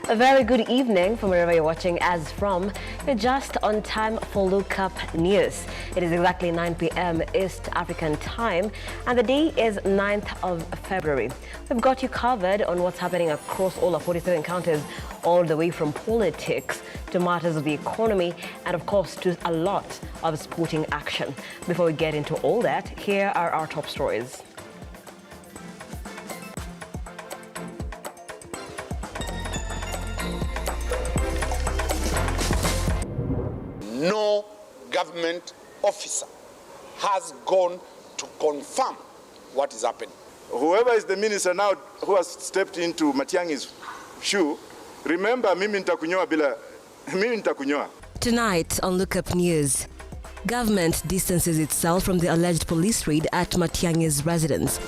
A very good evening from wherever you're watching as from. You're just on time for Look Up News. It is exactly 9 p.m. East African time and the day is 9th of February. We've got you covered on what's happening across all our 47 counties, all the way from politics to matters of the economy and of course to a lot of sporting action. Before we get into all that, here are our top stories. No government officer has gone to confirm what is happening. Whoever is the minister now who has stepped into Matiang'i's shoe, remember, mimi nitakunyoa. Tonight on Look Up News, government distances itself from the alleged police raid at Matiang'i's residence.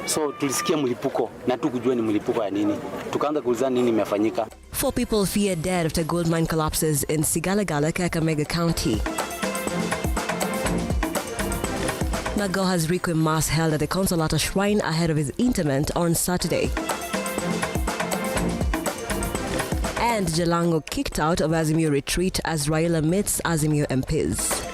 So tulisikia mlipuko na tukujua ni mlipuko ya nini. Tukaanza kuulizana nini imefanyika. 4 people feared dead after gold mine collapses in Sigalagala, Kakamega County. Magohe's Requiem Mass held at the Consolata Shrine ahead of his interment on Saturday. And Jalango kicked out of Azimio retreat as Raila meets Azimio MPs.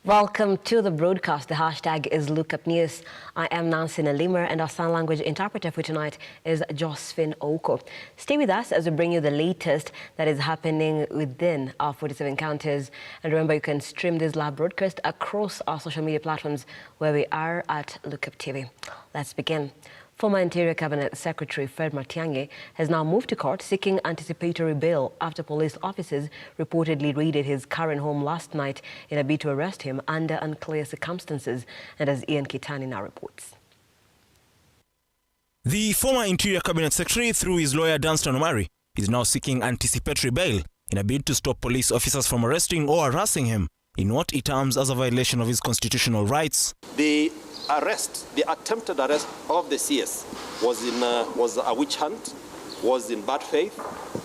Welcome to the broadcast. The hashtag is Look Up News. I am Nancy Nelima and our sign language interpreter for tonight is Josephine Oko. Stay with us as we bring you the latest that is happening within our 47 counties. And remember, you can stream this live broadcast across our social media platforms where we are at Look Up TV. Let's begin. Former Interior Cabinet Secretary Fred Matiang'i has now moved to court seeking anticipatory bail after police officers reportedly raided his current home last night in a bid to arrest him under unclear circumstances. And as Ian Kitani now reports. The former Interior Cabinet Secretary, through his lawyer Dunstan Omari, is now seeking anticipatory bail in a bid to stop police officers from arresting or harassing him in what he terms as a violation of his constitutional rights. The attempted arrest of the CS was a witch hunt, was in bad faith,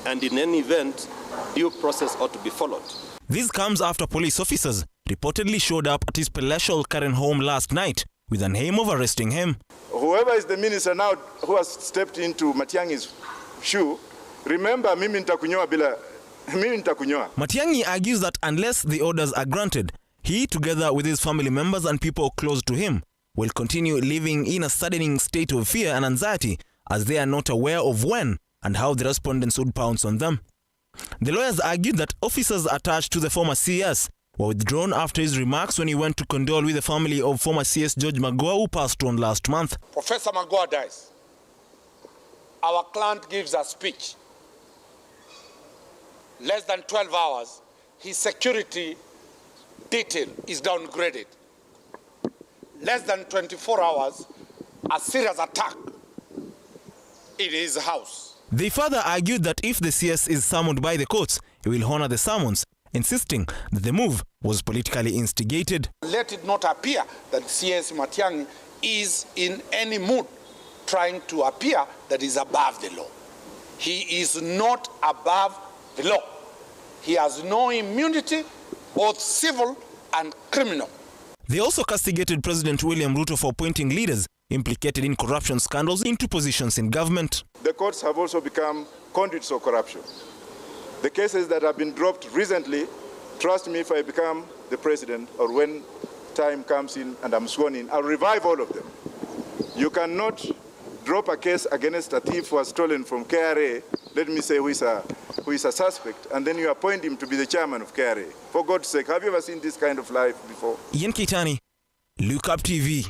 and in any event, due process ought to be followed. This comes after police officers reportedly showed up at his palatial current home last night with an aim of arresting him. Whoever is the minister now who has stepped into Matiang'i's shoe, remember, mimi nitakunyoa. Matiang'i argues that unless the orders are granted, he, together with his family members and people close to him, will continue living in a saddening state of fear and anxiety as they are not aware of when and how the respondents would pounce on them. The lawyers argued that officers attached to the former CS were withdrawn after his remarks when he went to condole with the family of former CS George Magohe, who passed on last month. Professor Magohe dies. Our client gives a speech. Less than 12 hours, his security detail is downgraded. Less than 24 hours, a serious attack in his house. They further argued that if the CS is summoned by the courts, he will honor the summons, insisting that the move was politically instigated. Let it not appear that CS Matiang'i is in any mood trying to appear that he's above the law. He is not above the law. He has no immunity, both civil and criminal. They also castigated President William Ruto for appointing leaders implicated in corruption scandals into positions in government. The courts have also become conduits of corruption. The cases that have been dropped recently, trust me, if I become the president or when time comes in and I'm sworn in, I'll revive all of them. You cannot drop a case against a thief who has stolen from KRA, let me say who is a suspect, and then you appoint him to be the chairman of KRA. For God's sake, have you ever seen this kind of life before? Ian Kitani, Look Up TV.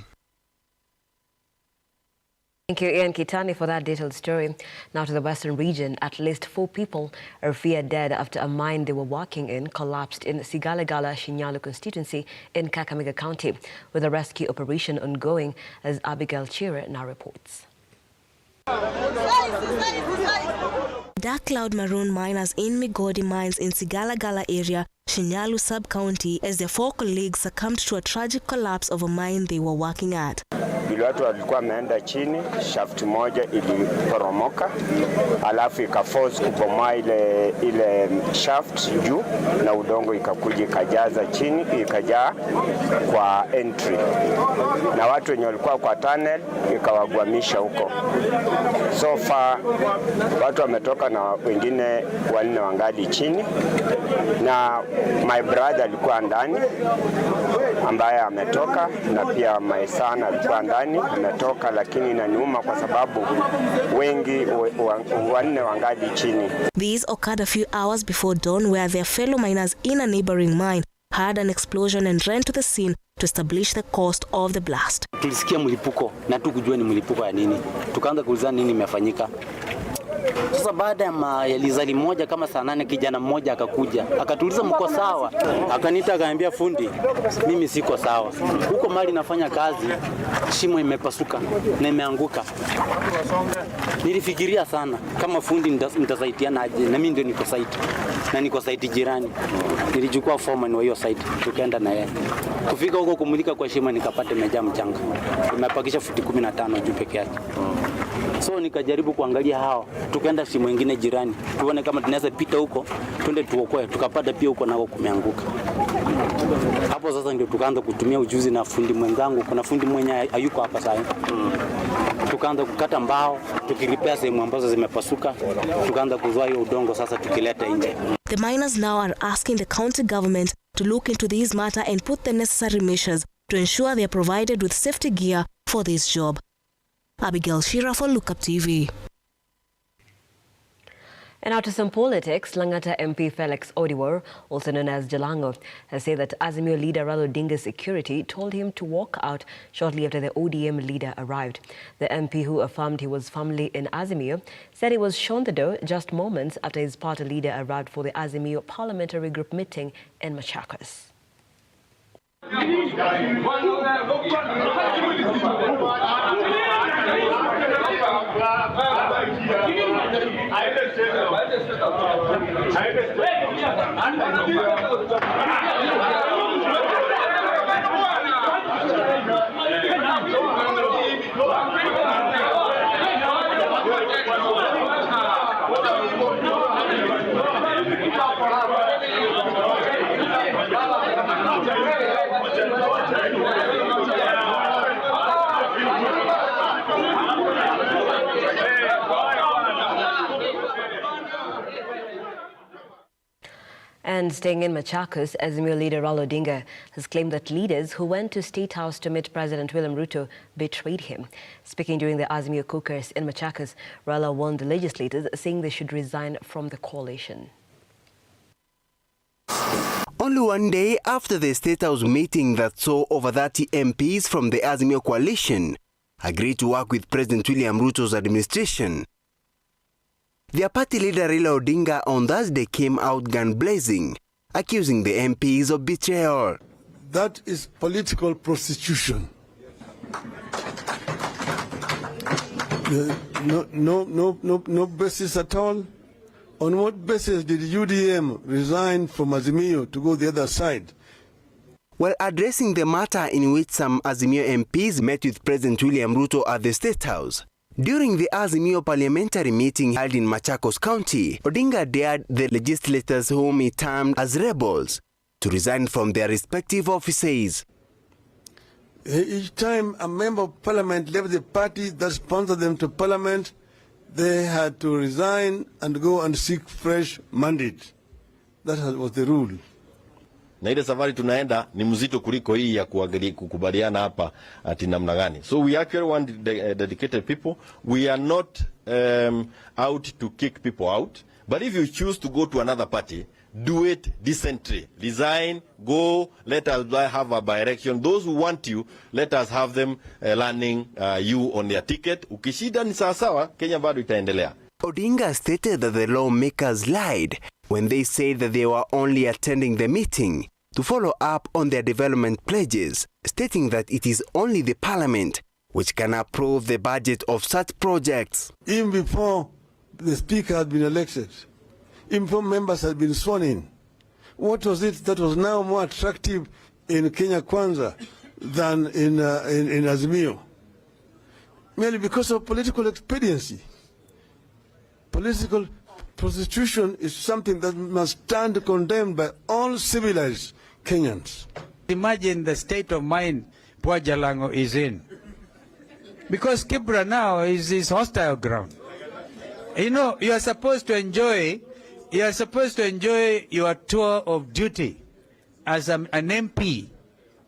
Thank you, Ian Kitani, for that detailed story. Now to the western region, at least 4 people are feared dead after a mine they were working in collapsed in Sigalagala Shinyalu constituency in Kakamega County, with a rescue operation ongoing, as Abigail Chira now reports. Dark cloud maroon miners in Migodi mines in Sigalagala area Shinyalu sub-county as their 4 colleagues succumbed to a tragic collapse of a mine they were working at. Vile watu walikuwa wameenda chini, shaft moja iliporomoka, alafu ikaforce kubomoa ile shaft juu na udongo ikakuja ikajaza chini, ikajaa kwa entry. Na watu wenye walikuwa kwa tunnel ikawagwamisha huko. So far watu wametoka na wengine 4 wangali chini, na my brother alikuwa ndani ambaye ametoka, na pia my son alikuwa ndani ametoka, lakini inaniuma kwa sababu wengi 4 wangali chini. These occurred a few hours before dawn, where their fellow miners in a neighboring mine had an explosion and ran to the scene to establish the cause of the blast. Tulisikia mlipuko na tukujua ni mlipuko ya nini. Tukaanza kuulizana nini imefanyika. Sasa baada ya lizali moja kama saa 8 kijana mmoja akakuja, akatuuliza mko sawa? Akaniita akaniambia fundi, mimi siko sawa. Huko mali nafanya kazi, shimo imepasuka na imeanguka. Nilifikiria sana kama fundi nitasaidiana aje, na mimi ndio niko site. Na niko site jirani. Nilichukua foreman wa hiyo site, tukaenda na yeye. Kufika huko kumulika kwa shimo nikapata imejaa mchanga. Imepakisha futi 15 juu peke yake. So nikajaribu kuangalia hao, tukaenda shimo nyingine jirani, tuone kama tunaweza pita huko, twende tuokoe, tukapata pia huko nako kumeanguka. Hapo sasa ndio tukaanza kutumia ujuzi na fundi mwenzangu, kuna fundi mwenye hayuko hapa sasa. Tukaanza kukata mbao, tukiripea sehemu ambazo zimepasuka, tukaanza kuzoa hiyo udongo sasa tukileta nje. The miners now are asking the county government to look into this matter and put the necessary measures to ensure they are provided with safety gear for this job. Abigail Shira for Lookup TV. And now to some politics. Langata MP Felix Odiwar, also known as Jalango, has said that Azimio leader Raila Odinga's security told him to walk out shortly after the ODM leader arrived. The MP, who affirmed he was firmly in Azimio, said he was shown the door just moments after his party leader arrived for the Azimio parliamentary group meeting in Machakos. And staying in Machakos, Azimio leader Raila Odinga has claimed that leaders who went to State House to meet President William Ruto betrayed him. Speaking during the Azimio caucus in Machakos, Raila warned the legislators, saying they should resign from the coalition. Only one day after the State House meeting that saw over 30 MPs from the Azimio coalition agree to work with President William Ruto's administration, their party leader Raila Odinga on Thursday came out gun blazing, accusing the MPs of betrayal. That is political prostitution. No basis at all. On what basis did UDM resign from Azimio to go the other side? While addressing the matter in which some Azimio MPs met with President William Ruto at the State House, during the Azimio parliamentary meeting held in Machakos County, Odinga dared the legislators whom he termed as rebels to resign from their respective offices. Each time a member of parliament left the party that sponsored them to parliament, they had to resign and go and seek fresh mandate. That was the rule. Na ile safari tunaenda ni mzito kuliko hii ya kukubaliana hapa ati namna gani. So we actually want dedicated people. We are not out to kick people out. But if you choose to go to another party, do it decently. Resign, go, let us have a by-election. Those who want you, let us have them landing you on their ticket. Ukishida ni sawasawa, Kenya bado itaendelea. Odinga stated that the lawmakers lied when they said that they were only attending the meeting to follow up on their development pledges, stating that it is only the parliament which can approve the budget of such projects. Even before the speaker had been elected, even before members had been sworn in, What was it that was now more attractive in Kenya Kwanza than in Azimio? Merely because of political expediency. Political prostitution is something that must stand condemned by all civilized Kenyans. Imagine the state of mind Poor Jalango is in. Because Kibra now is his hostile ground. You know, you are supposed to enjoy your tour of duty as an MP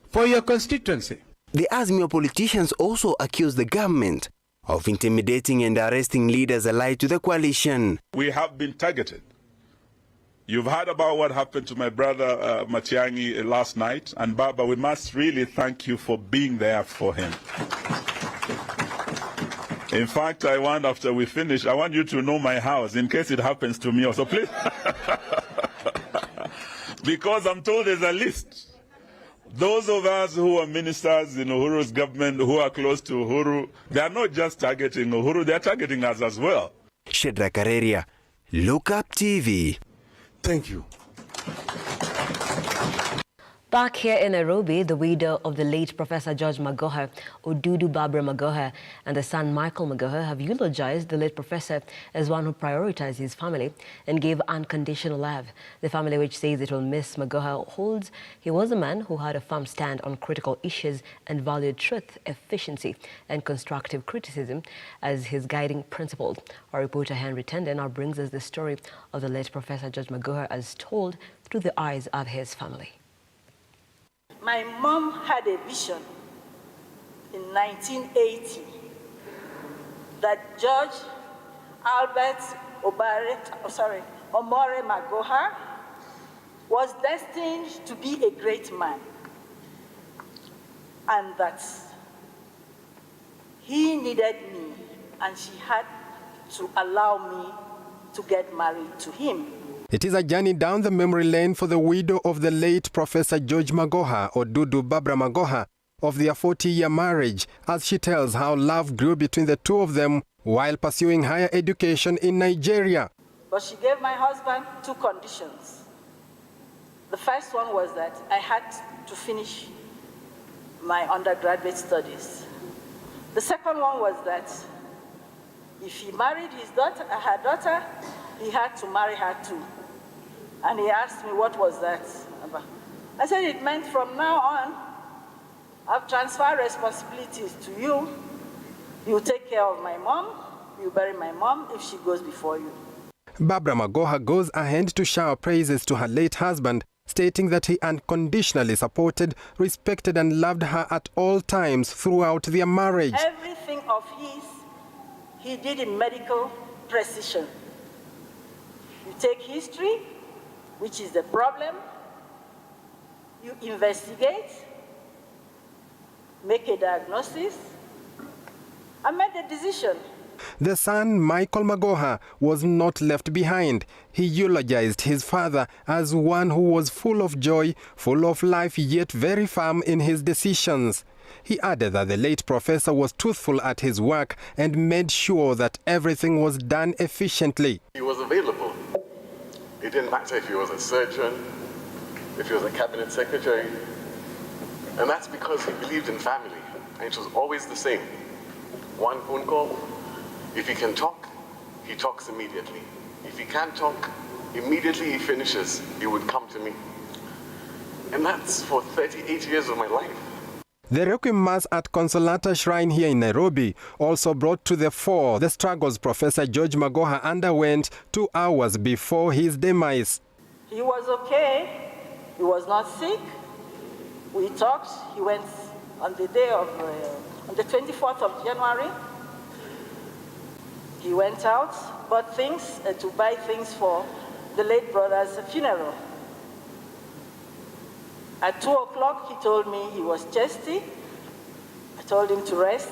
for your constituency. The Azimio politicians also accuse the government of intimidating and arresting leaders allied to the coalition. We have been targeted. You've heard about what happened to my brother Matiang'i last night, and Baba, we must really thank you for being there for him. In fact, I want, after we finish, I want you to know my house in case it happens to me also, please. Because I'm told there's a list. Those of us who are ministers in Uhuru's government, who are close to Uhuru, they are not just targeting Uhuru, they are targeting us as well. Shedrack Areria, Look Up TV. Thank you. Back here in Nairobi, the widow of the late Professor George Magohe, Odudu Barbara Magohe, and the son Michael Magohe have eulogized the late professor as one who prioritized his family and gave unconditional love. The family, which says it will miss Magohe, holds he was a man who had a firm stand on critical issues and valued truth, efficiency, and constructive criticism as his guiding principles. Our reporter Henry Tende now brings us the story of the late Professor George Magohe as told through the eyes of his family. My mom had a vision in 1980 that George Albert Omore Magohe was destined to be a great man, and that he needed me and she had to allow me to get married to him. It is a journey down the memory lane for the widow of the late Professor George Magohe, Odudu Barbara Magohe, of their 40-year marriage, as she tells how love grew between the two of them while pursuing higher education in Nigeria. But she gave my husband two conditions. The first one was that I had to finish my undergraduate studies. The second one was that if he married her daughter, he had to marry her too. And he asked me, what was that about? I said, it meant from now on, I've transferred responsibilities to you. You take care of my mom, you bury my mom if she goes before you. Barbara Magohe goes ahead to shower praises to her late husband, stating that he unconditionally supported, respected and loved her at all times throughout their marriage. Everything of his, he did in medical precision. You take history, which is the problem, you investigate, make a diagnosis, and make a decision. The son, Michael Magohe, was not left behind. He eulogized his father as one who was full of joy, full of life, yet very firm in his decisions. He added that the late professor was truthful at his work and made sure that everything was done efficiently. He was available. It didn't matter if he was a surgeon, if he was a cabinet secretary. And that's because he believed in family. And it was always the same. One phone call. If he can talk, he talks immediately. If he can't talk, immediately he finishes, he would come to me. And that's for 38 years of my life. The Requiem Mass at Consolata Shrine here in Nairobi also brought to the fore the struggles Professor George Magohe underwent 2 hours before his demise. He was okay. He was not sick. We talked. He went on the day of, on the 24th of January. He went out, bought things to buy things for the late brother's funeral. At 2 o'clock, he told me he was chesty. I told him to rest.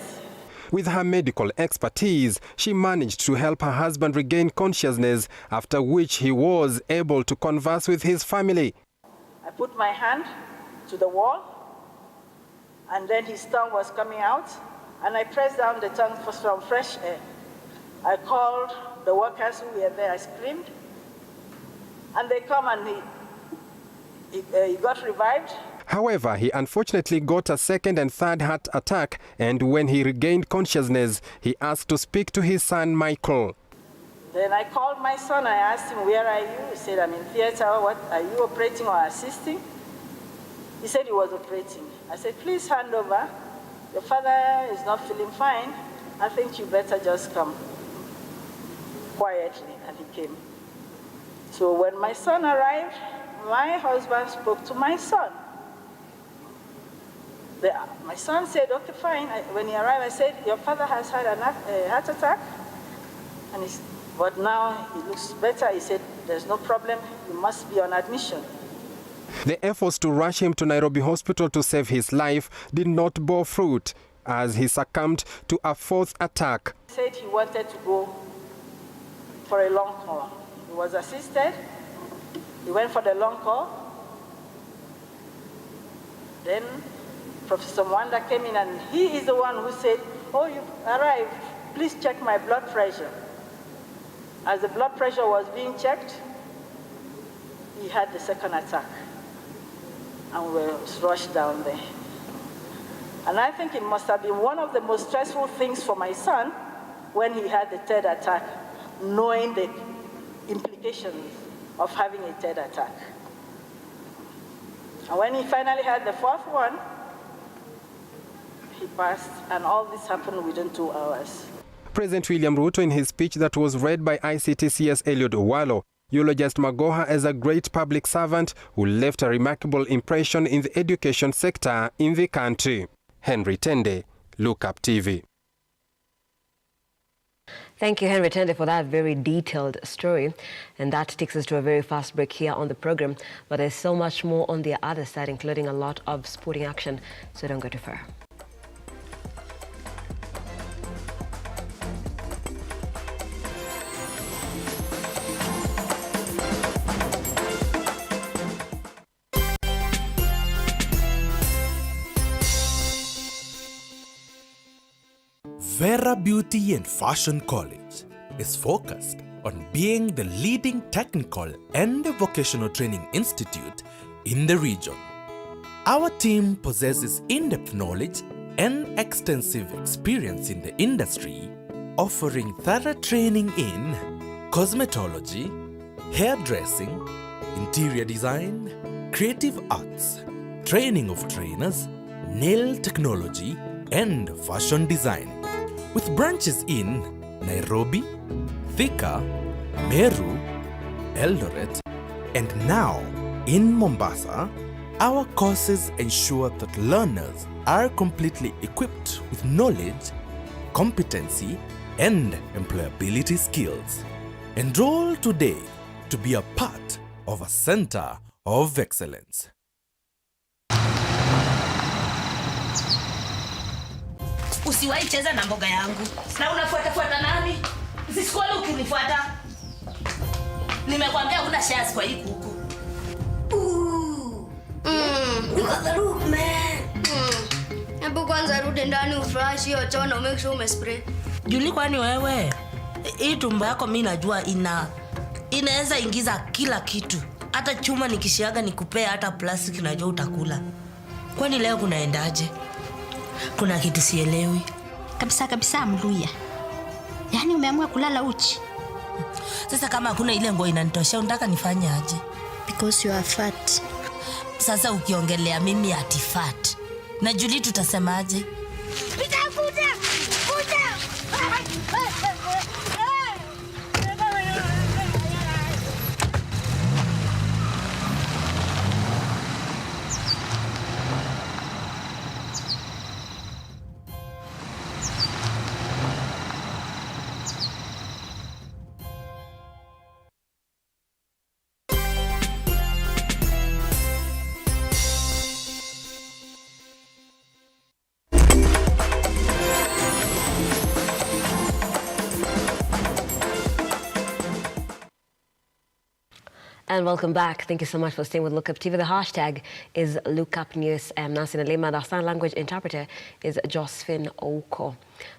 With her medical expertise, she managed to help her husband regain consciousness, after which he was able to converse with his family. I put my hand to the wall, and then his tongue was coming out, and I pressed down the tongue for some fresh air. I called the workers who were there, I screamed, and they come and he got revived. However, he unfortunately got a second and third heart attack, and when he regained consciousness, he asked to speak to his son, Michael. Then I called my son, I asked him, where are you? He said, I'm in theater. What, are you operating or assisting? He said he was operating. I said, please hand over. Your father is not feeling fine. I think you better just come quietly. And he came. So when my son arrived, my husband spoke to my son. My son said, okay, fine. When he arrived, I said, your father has had a heart attack. And but now he looks better. He said, there's no problem. You must be on admission. The efforts to rush him to Nairobi Hospital to save his life did not bear fruit, as he succumbed to a fourth attack. He said he wanted to go for a long haul. He was assisted. He went for the long haul. Then Professor Mwanda came in, and he is the one who said, oh, you've arrived. Please check my blood pressure. As the blood pressure was being checked, he had the second attack and was rushed down there. And I think it must have been one of the most stressful things for my son when he had the third attack, knowing the implications of having a third attack. And when he finally had the fourth one, he passed, and all this happened within 2 hours. President William Ruto, in his speech that was read by ICTC's Eliud Owalo, eulogized Magohe as a great public servant who left a remarkable impression in the education sector in the country. Henry Tende, Look Up TV. Thank you, Henry Tende, for that very detailed story. And that takes us to a very fast break here on the program. But there's so much more on the other side, including a lot of sporting action. So don't go too far. Vera Beauty and Fashion College is focused on being the leading technical and vocational training institute in the region. Our team possesses in-depth knowledge and extensive experience in the industry, offering thorough training in cosmetology, hairdressing, interior design, creative arts, training of trainers, nail technology, and fashion design. With branches in Nairobi, Thika, Meru, Eldoret, and now in Mombasa, our courses ensure that learners are completely equipped with knowledge, competency, and employability skills. Enroll today to be a part of a center of excellence. Usiwahi cheza na mboga yangu. Na unafuata nani? Usisikuone ukinifuata. Nimekwambia huna shares kwa hii kuku. You got the roof, man. Hebu kwanza rudi ndani ufresh hiyo choo na make sure umespray. Juli, kwani wewe? Hii tumbo yako mimi najua inaweza ingiza kila kitu. Hata chuma nikishiaga nikupea, hata plastic najua utakula. Kwani leo kunaendaje? Kuna kitu sielewi. Kabisa Mluya. Yaani umeamua kulala uchi. Sasa kama hakuna ile nguo inanitosha, unataka nifanye aje? Because you are fat. Sasa ukiongelea mimi ati fat, na Julie tutasemaje? Kuja. And welcome back. Thank you so much for staying with Look Up TV. The hashtag is Look Up News. I'm Nelima. The sign language interpreter is Josephine Oko.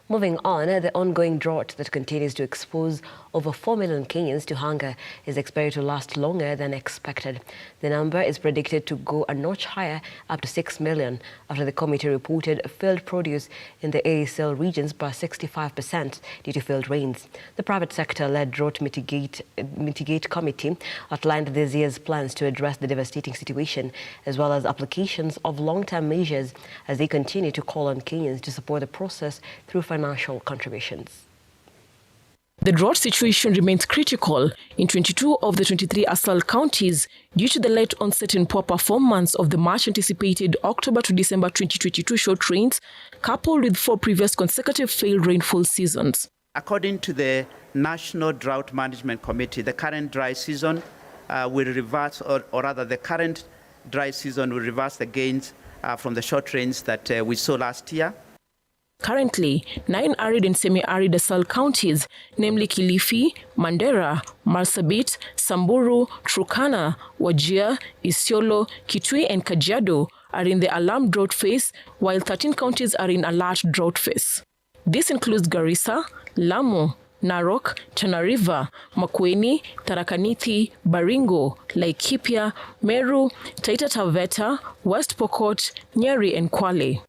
Moving on, the ongoing drought that continues to expose over 4 million Kenyans to hunger is expected to last longer than expected. The number is predicted to go a notch higher, up to 6 million, after the committee reported field produce in the ASL regions by 65% due to failed rains. The private sector-led Drought Mitigate Committee outlined this year's plans to address the devastating situation, as well as applications of long-term measures as they continue to call on Kenyans to support the process through financial contributions. The drought situation remains critical in 22 of the 23 ASAL counties due to the late onset and poor performance of the much-anticipated October to December 2022 short rains, coupled with 4 previous consecutive failed rainfall seasons. According to the National Drought Management Committee, the current dry season will reverse, or rather the current dry season will reverse the gains from the short rains that we saw last year. Currently, 9 arid and semi-arid ASAL counties, namely Kilifi, Mandera, Marsabit, Samburu, Turkana, Wajir, Isiolo, Kitui and Kajiado are in the alarm drought phase, while 13 counties are in alert drought phase. This includes Garissa, Lamu, Narok, Tana River, Makueni, Tharaka Nithi, Baringo, Laikipia, Meru, Taita Taveta, West Pokot, Nyeri and Kwale.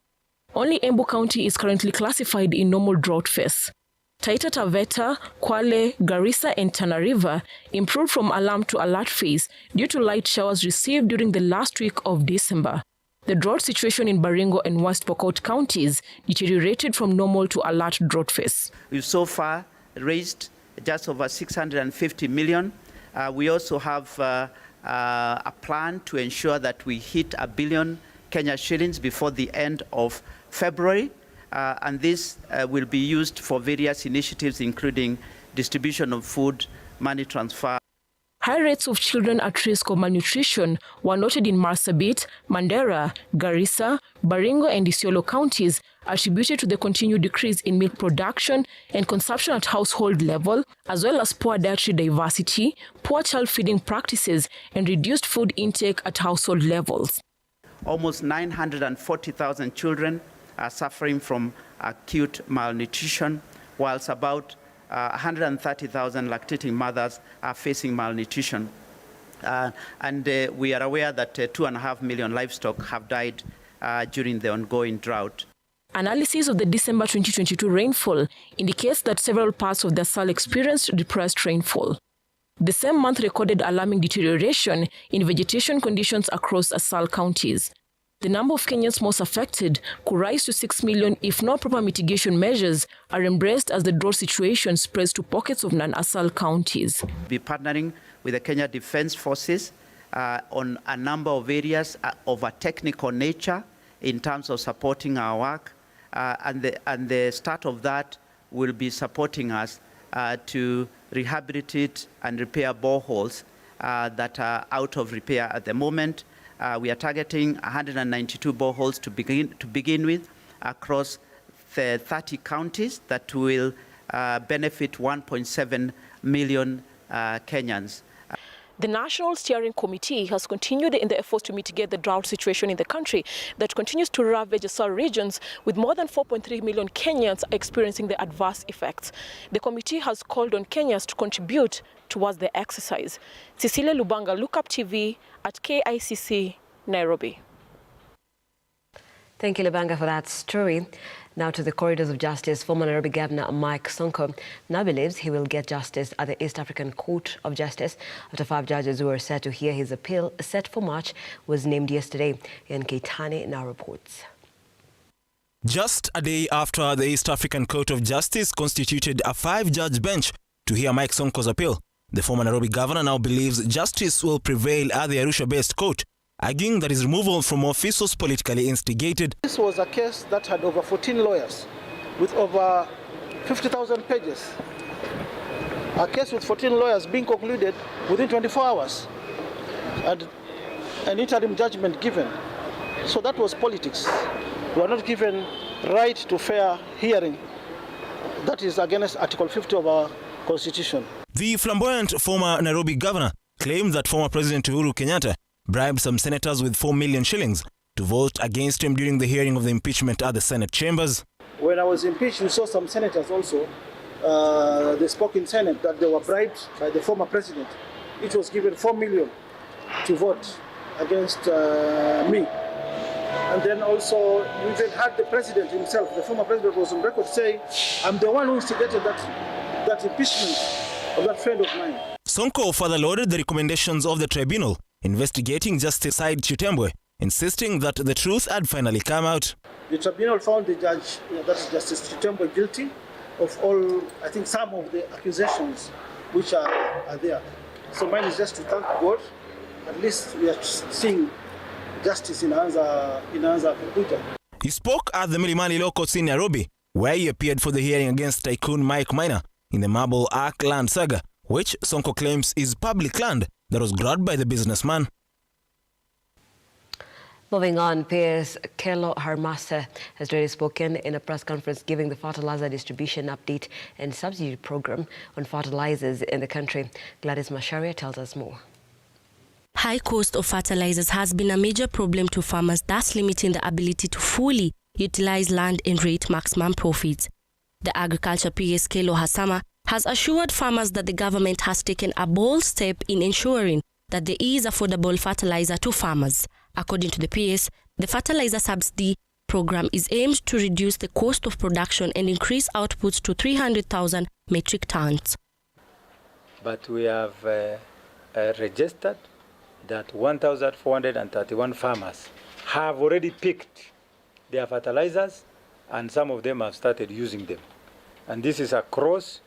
Only Embu County is currently classified in normal drought phase. Taita Taveta, Kwale, Garissa and Tana River improved from alarm to alert phase due to light showers received during the last week of December. The drought situation in Baringo and West Pokot counties deteriorated from normal to alert drought phase. We've so far raised just over 650 million. We also have a plan to ensure that we hit 1 billion Kenya shillings before the end of February, and this will be used for various initiatives, including distribution of food, money transfer. High rates of children at risk of malnutrition were noted in Marsabit, Mandera, Garissa, Baringo and Isiolo counties, attributed to the continued decrease in milk production and consumption at household level, as well as poor dietary diversity, poor child feeding practices, and reduced food intake at household levels. Almost 940,000 children are suffering from acute malnutrition, whilst about 130,000 lactating mothers are facing malnutrition. And we are aware that 2.5 million livestock have died during the ongoing drought. Analysis of the December 2022 rainfall indicates that several parts of the ASAL experienced depressed rainfall. The same month recorded alarming deterioration in vegetation conditions across ASAL counties. The number of Kenyans most affected could rise to 6 million if no proper mitigation measures are embraced as the drought situation spreads to pockets of non-ASAL counties. We'll be partnering with the Kenya Defence Forces on a number of areas of a technical nature in terms of supporting our work, and the start of that will be supporting us to rehabilitate and repair boreholes that are out of repair at the moment. We are targeting 192 boreholes to begin with across the 30 counties that will benefit 1.7 million Kenyans. The National Steering Committee has continued in the efforts to mitigate the drought situation in the country that continues to ravage ASAL regions, with more than 4.3 million Kenyans experiencing the adverse effects. The committee has called on Kenyans to contribute towards the exercise. Cecilia Lubanga, Lookup TV at KICC, Nairobi. Thank you, Lubanga, for that story. Now to the corridors of justice. Former Nairobi Governor Mike Sonko now believes he will get justice at the East African Court of Justice after 5 judges who were set to hear his appeal set for March was named yesterday. Ian Keitani now reports. Just a day after the East African Court of Justice constituted a 5-judge bench to hear Mike Sonko's appeal, the former Nairobi governor now believes justice will prevail at the Arusha-based court, arguing that his removal from office was politically instigated. This was a case that had over 14 lawyers with over 50,000 pages. A case with 14 lawyers being concluded within 24 hours and an interim judgment given. So that was politics. We are not given right to fair hearing. That is against Article 50 of our Constitution. The flamboyant former Nairobi governor claimed that former President Uhuru Kenyatta bribed some senators with 4 million shillings to vote against him during the hearing of the impeachment at the Senate chambers. When I was impeached, we saw some senators also, they spoke in Senate that they were bribed by the former president. It was given 4 million to vote against me. And then also, you even had the president himself, the former president was on record saying, I'm the one who instigated that impeachment of that friend of mine. Sonko further lauded the recommendations of the tribunal investigating Justice Said Chitembwe, insisting that the truth had finally come out. The tribunal found the judge, that's Justice Chitembwe, guilty of all, I think, some of the accusations which are there. So mine is just to thank God. At least we are seeing justice in Anza Kukuja. He spoke at the Milimani Law Courts in Nairobi, where he appeared for the hearing against tycoon Mike Minor in the Marble Arc land saga, which Sonko claims is public land that was grabbed by the businessman. Moving on, PS Kelo Harmasa has already spoken in a press conference giving the fertilizer distribution update and subsidy program on fertilizers in the country. Gladys Masharia tells us more. High cost of fertilizers has been a major problem to farmers, thus limiting the ability to fully utilize land and rate maximum profits. The Agriculture PS Kelo Hasama has assured farmers that the government has taken a bold step in ensuring that there is affordable fertilizer to farmers. According to the PS, the fertilizer subsidy program is aimed to reduce the cost of production and increase outputs to 300,000 metric tons. But we have registered that 1,431 farmers have already picked their fertilizers, and some of them have started using them. And this is across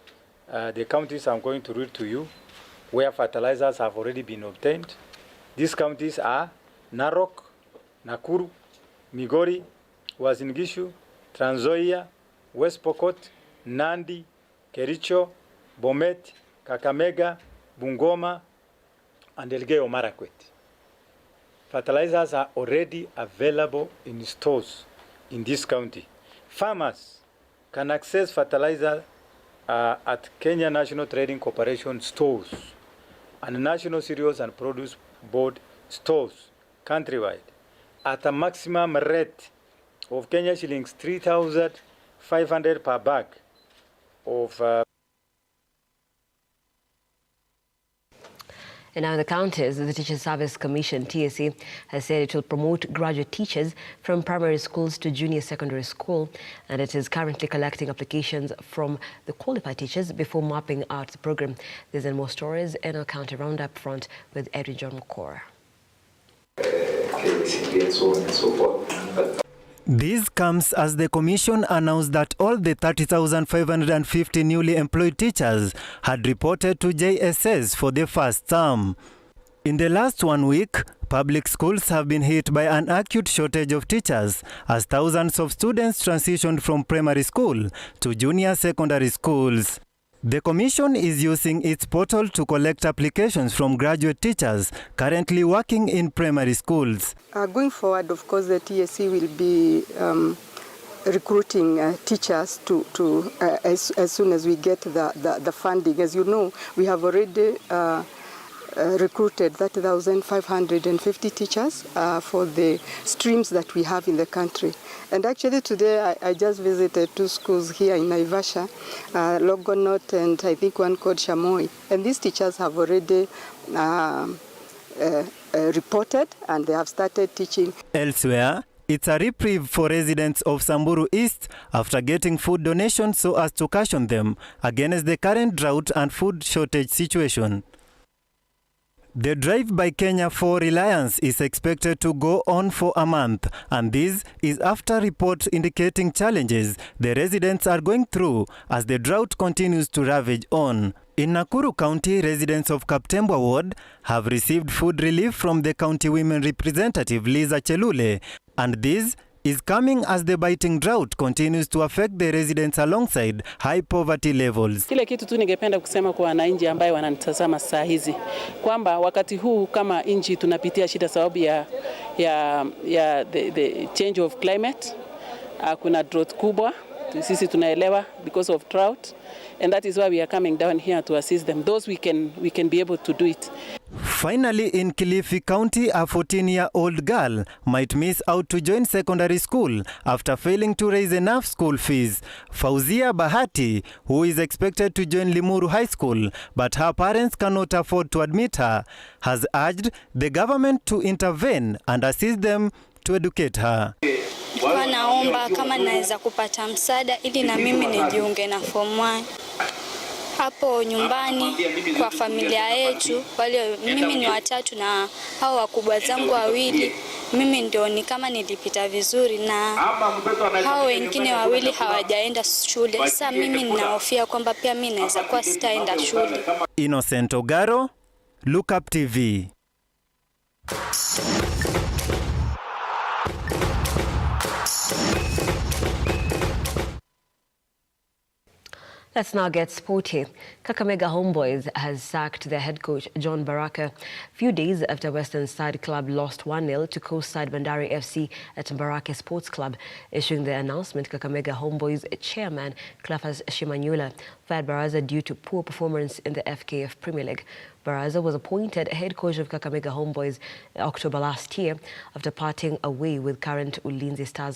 the counties I'm going to read to you, where fertilizers have already been obtained. These counties are Narok, Nakuru, Migori, Uasin Gishu, Trans Nzoia, West Pokot, Nandi, Kericho, Bomet, Kakamega, Bungoma, and Elgeyo Marakwet. Fertilizers are already available in stores in this county. Farmers can access fertilizer at Kenya National Trading Corporation stores and National Cereals and Produce Board stores countrywide at a maximum rate of Kenya shillings 3,500 per bag of And now in the counties, the Teacher Service Commission, TSC, has said it will promote graduate teachers from primary schools to junior secondary school, and it is currently collecting applications from the qualified teachers before mapping out the program. These and more stories in our county roundup front with Edwin John Mokora. And so on and so forth. This comes as the Commission announced that all the 30,550 newly employed teachers had reported to JSS for the first term. In the last 1 week, public schools have been hit by an acute shortage of teachers as thousands of students transitioned from primary school to junior secondary schools. The Commission is using its portal to collect applications from graduate teachers currently working in primary schools. Going forward, of course, the TSC will be recruiting teachers as soon as we get the funding. As you know, we have already recruited 30,550 teachers for the streams that we have in the country. And actually today I just visited 2 schools here in Naivasha, Logonot and I think one called Shamoi. And these teachers have already reported and they have started teaching. Elsewhere, it's a reprieve for residents of Samburu East after getting food donations so as to cushion them against the current drought and food shortage situation. The Drive by Kenya 4 Reliance is expected to go on for a month, and this is after reports indicating challenges the residents are going through as the drought continues to ravage on. In Nakuru County, residents of Kaptembwa Ward have received food relief from the county women representative Liza Chelule, and this is coming as the biting drought continues to affect the residents alongside high poverty levels. Kile kitu tu ningependa kusema kwa wananchi ambao wananitazama saa hizi kwamba wakati huu kama nchi tunapitia shida sababu ya the change of climate. Kuna drought kubwa, sisi tunaelewa because of drought, and that is why we are coming down here to assist them. Those we can be able to do it. Finally, in Kilifi County, a 14-year-old girl might miss out to join secondary school after failing to raise enough school fees. Fauzia Bahati, who is expected to join Limuru High School, but her parents cannot afford to admit her, has urged the government to intervene and assist them to educate her. Kwa naomba kama naweza kupata msaada ili na mimi nijiunge na form 1. Hapo nyumbani kwa familia yetu, wale mimi ni watatu na hao wakubwa zangu wawili, mimi ndio ni kama nilipita vizuri na hao wengine wawili hawajaenda shule. Sasa mimi ninahofia kwamba pia mimi naweza kuwa sitaenda shule. Innocent Ogaro, Look Up TV. Let's now get sporty. Kakamega Homeboys has sacked their head coach John Baraka a few days after Western Side Club lost 1-0 to Coast Side Bandari FC at Baraka Sports Club. Issuing the announcement, Kakamega Homeboys chairman Cleophas Shimanyula fired Baraza due to poor performance in the FKF Premier League. Baraza was appointed head coach of Kakamega Homeboys October last year after parting away with current Ulinzi Stars